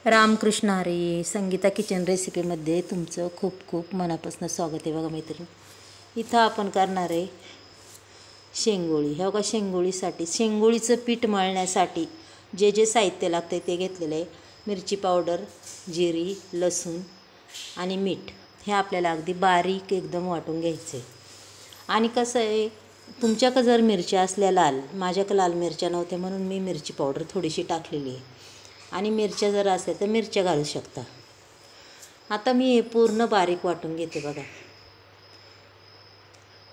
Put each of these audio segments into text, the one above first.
Ramakrishna Hari. Sangeeta kitchen रेसिपीमध्ये तुमचं खूप खूप मनापासून स्वागत आहे. बघा मैत्रिणी, इथं आपण करणार आहे शेंगोळी. हे बघा, शेंगोळीचं पीठ मळण्यासाठी जे जे साहित्य लागते ते घेतलेलं आहे. मिरची पावडर, जिरी, लसूण आणि मीठ हे आपल्याला अगदी बारीक एकदम वाटून घ्यायचं आहे. आणि कसं आहे, तुमच्याकडं जर मिरच्या असल्या लाल, माझ्याकडं लाल मिरच्या नव्हत्या म्हणून मी मिरची पावडर थोडीशी टाकलेली आहे. आणि मिरच्या जर असल्या तर मिरच्या घालू शकता. आता मी हे पूर्ण बारीक वाटून घेते. बघा,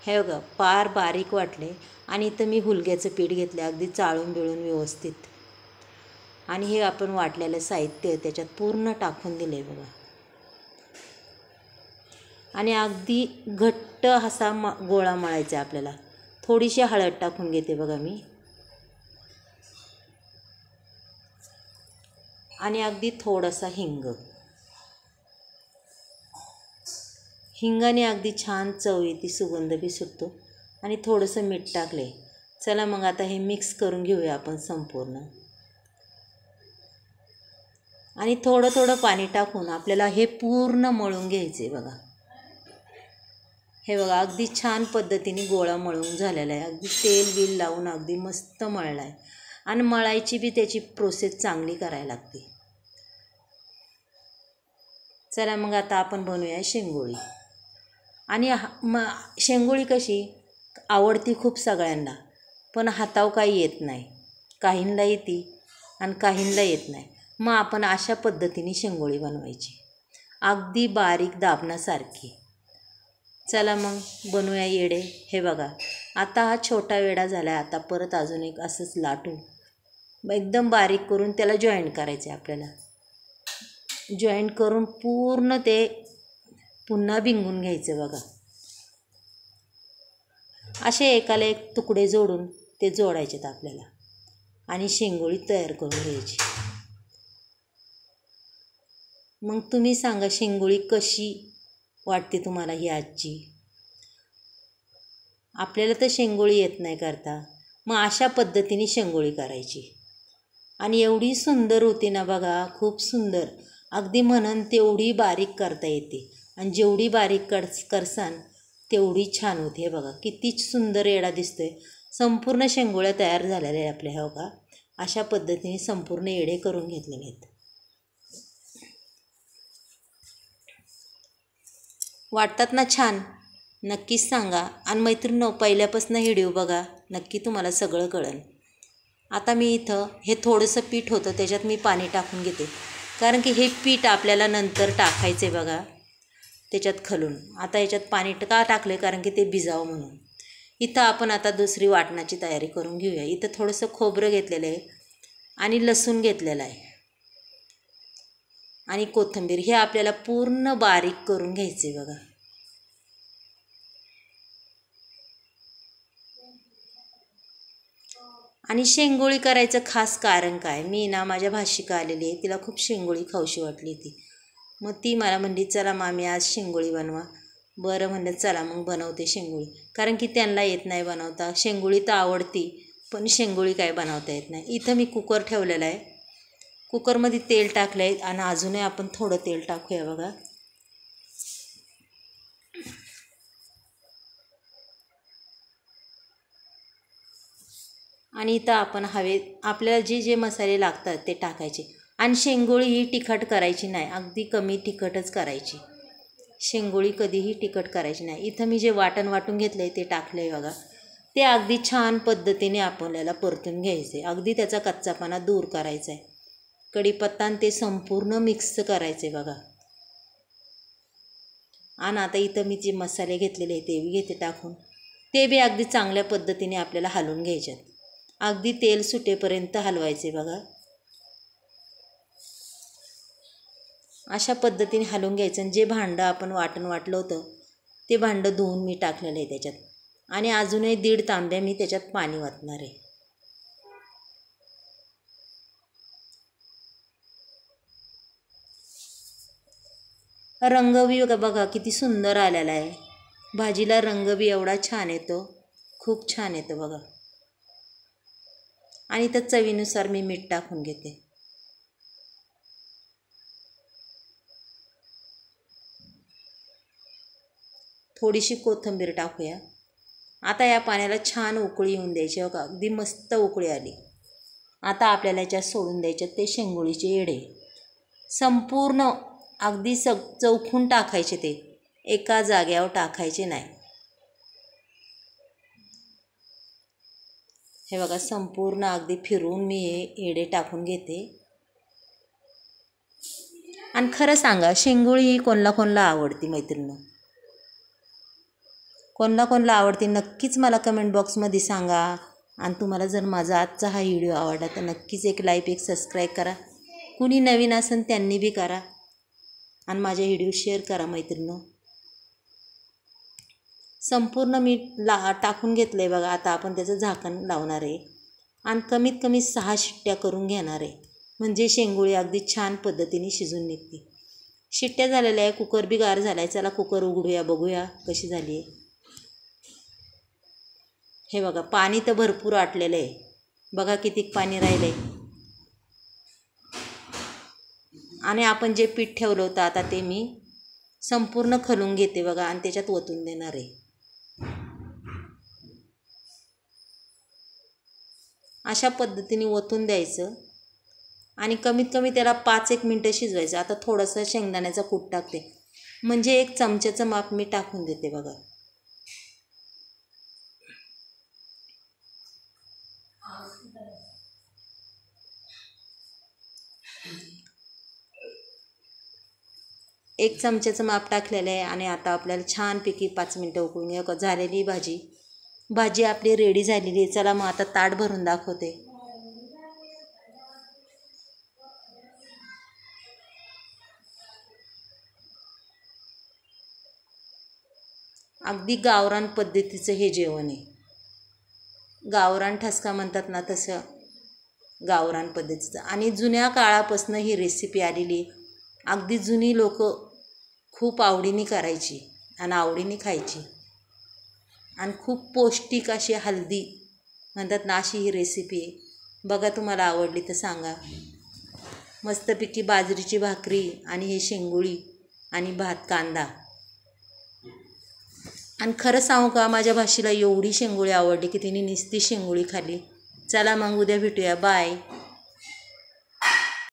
हे बघा पार बारीक वाटले. आणि इथं मी हुलग्याचं पीठ घेतलं, अगदी चाळून बिळून व्यवस्थित. आणि हे आपण वाटलेलं साहित्य त्याच्यात पूर्ण टाकून दिले. बघा, आणि अगदी घट्ट असा गोळा मळायचा आहे आपल्याला. थोडीशी हळद टाकून घेते बघा मी. आणि अगदी थोडासा हिंगाने अगदी छान चव येते, सुगंध बी सुटतो. आणि थोडंसं मीठ टाकले. चला मग आता हे मिक्स करून घेऊया आपण संपूर्ण. आणि थोडं थोडं पाणी टाकून आपल्याला हे पूर्ण मळून घ्यायचे. बघा, हे बघा अगदी छान पद्धतीने गोळा मळून झालेला आहे. अगदी तेल बिल लावून अगदी मस्त मळला आहे. आणि मळायची बी त्याची प्रोसेस चांगली करायला लागते. चला मग आता आपण बनवूया शेंगोळी. आणि शेंगोळी कशी आवडती खूप सगळ्यांना, पण हातावर काही येत नाही. काहींना येते आणि काहींना येत नाही. मग आपण अशा पद्धतीने शेंगोळी बनवायची, अगदी बारीक दाबण्यासारखी. चला मग बनवूया येडे. हे बघा, आता हा छोटा वेडा झाला आहे. आता परत अजून एक असंच लाटू एकदम बारीक करून त्याला जॉईंट करायचं आहे आपल्याला. जॉईंट करून पूर्ण ते पुन्हा भिंगून घ्यायचं. बघा, असे एकाला एक तुकडे जोडून ते जोडायचेत आपल्याला. आणि शेंगोळी तयार करून घ्यायची. मग तुम्ही सांगा, शेंगोळी कशी वाटते तुम्हाला ही आजची? आपल्याला तर शेंगोळी येत नाही करता, मग अशा पद्धतीने शेंगोळी करायची. आणि एवढी सुंदर होती ना बघा, खूप सुंदर. अगदी म्हणन तेवढी बारीक करता येते. आणि जेवढी बारीक करसान तेवढी छान होते. हे बघा किती सुंदर येडा दिसतोय. संपूर्ण शेंगोळ्या तयार झालेल्या आहे आपल्या. हे बघा, अशा पद्धतीने संपूर्ण येडे करून घेतलेले आहेत. वाटतात ना छान? नक्कीच सांगा. आणि मैत्रिणींनो, पहिल्यापासून व्हिडिओ बघा, नक्की तुम्हाला सगळं कळेल. आता मी इथं हे थोडंसं पीठ होतं त्याच्यात मी पाणी टाकून घेते, कारण की हे पीठ आपल्याला नंतर टाकायचं आहे. बघा, त्याच्यात खालून. आता याच्यात पाणी का टाकलं, कारण की ते भिजावं म्हणून. इथं आपण आता दुसरी वाटणाची तयारी करून घेऊया. इथं थोडंसं खोबरं घेतलेलं आहे आणि लसूण घेतलेला आहे आणि कोथिंबीर. हे आपल्याला पूर्ण बारीक करून घ्यायचे. बघा, आणि शेंगोळी करायचं खास कारण काय, मी ना माझ्या भाषिका आलेली आहे, तिला खूप शेंगोळी खाऊशी वाटली ती. मग ती मला म्हणली, चला मामी आज शेंगोळी बनवा. बरं म्हणलं, चला मग बनवते शेंगोळी. कारण की त्यांना येत नाही बनवता. शेंगोळी तर आवडती, पण शेंगोळी काय बनवता येत नाही. इथं मी कुकर ठेवलेला आहे. कुकरमध्ये तेल टाकलं आहे आणि अजूनही आपण थोडं तेल टाकूया. बघा, आणि इथं आपण आपल्याला जे जे मसाले लागतात ते टाकायचे. आणि शेंगोळी ही तिखट करायची नाही, अगदी कमी तिखटच करायची. शेंगोळी कधीही तिखट करायची नाही. इथं मी जे वाटून घेतलं आहे ते टाकलं आहे. बघा, ते अगदी छान पद्धतीने आपल्याला परतून घ्यायचं आहे. अगदी त्याचा कच्चापणा दूर करायचा आहे. कढीपत्ता आणि ते संपूर्ण मिक्स करायचे. बघा, आणि आता इथं मी जे मसाले घेतलेले आहे ते बी घेते टाकून. ते बी अगदी चांगल्या पद्धतीने आपल्याला हलवून घ्यायच्यात. अगदी तेल सुटेपर्यंत हलवायचे. बघा, अशा पद्धतीने हलवून घ्यायचं. आणि जे भांडं आपण वाटलं होतं ते भांडं धुवून मी टाकलेलं आहे त्याच्यात. आणि अजूनही 1.5 तांब्या मी त्याच्यात पाणी वाटणार आहे. रंग बी बघा किती सुंदर आलेला आहे. भाजीला रंग बी एवढा छान येतो, खूप छान येतो. बघा, आणि तर चवीनुसार मी मीठ टाकून घेते. थोडीशी कोथिंबीर टाकूया. आता या पाण्याला छान उकळी येऊन द्यायची. बघा अगदी मस्त उकळी आली. आता आपल्याला याच्यात सोडून द्यायच्यात ते शेंगोळीचे येडे. संपूर्ण अगदी चौखून टाकायचे, ते एका जाग्यावर टाकायचे नाही. हे बघा संपूर्ण अगदी फिरवून मी हे येडे टाकून घेते. आणि खरं सांगा, शेंगोळी ही कोणाला आवडती मैत्रिणी? कोणाला आवडते नक्कीच मला कमेंट बॉक्समध्ये सांगा. आणि तुम्हाला जर माझा आजचा हा व्हिडिओ आवडला तर नक्कीच एक लाईक, एक सबस्क्राईब करा. कुणी नवीन असेल त्यांनी बी करा. आणि माझे व्हिडिओ शेअर करा मैत्रिणी. संपूर्ण मीठ टाकून घेतलं आहे बघा. आता आपण त्याचं झाकण लावणार आहे आणि कमीत कमी 6 शिट्ट्या करून घेणार आहे. म्हणजे शेंगोळी अगदी छान पद्धतीने शिजून निघते. शिट्ट्या झालेल्या आहे. कुकर बी गार झाला आहे. चला कुकर उघडूया, बघूया कशी झाली आहे. हे बघा पाणी तर भरपूर आटलेलं आहे. बघा किती पाणी राहिलं आहे. आणि आपण जे पीठ ठेवलं होतं आता ते मी संपूर्ण खलून घेते बघा आणि त्याच्यात ओतून देणार आहे. अशा पद्धतीने ओतून द्यायचं आणि कमीत कमी त्याला 5-1 मिनटं शिजवायचं. आता थोडंसं शेंगदाण्याचा कूट टाकते. म्हणजे 1 चमच्याचं माप मी टाकून देते बघा. एक चमच्याचं माप टाकलेलं आहे. आणि आता आपल्याला छानपैकी 5 मिनटं उकळून घ्या. झालेली भाजी आपली रेडी झालेली आहे. चला मग आता ताट भरून दाखवते. अगदी गावरान पद्धतीचं हे जेवण आहे. गावरान ठसका म्हणतात ना तसं गावरान पद्धतीचं. आणि जुन्या काळापासून ही रेसिपी आलेली. अगदी जुनी लोक खूप आवडीने करायची आणि आवडीने खायची. आणि खूप पौष्टिक अशी हेल्दी म्हणतात ना अशी ही रेसिपी आहे. बघा तुम्हाला आवडली तर सांगा. मस्तपैकी बाजरीची भाकरी आणि हे शेंगोळी आणि भात कांदा. आणि खरं सांगू का, माझ्या भाषेला एवढी शेंगोळी आवडली की तिने नुसती शेंगोळी खाल्ली. चला मग उद्या भेटूया. बाय.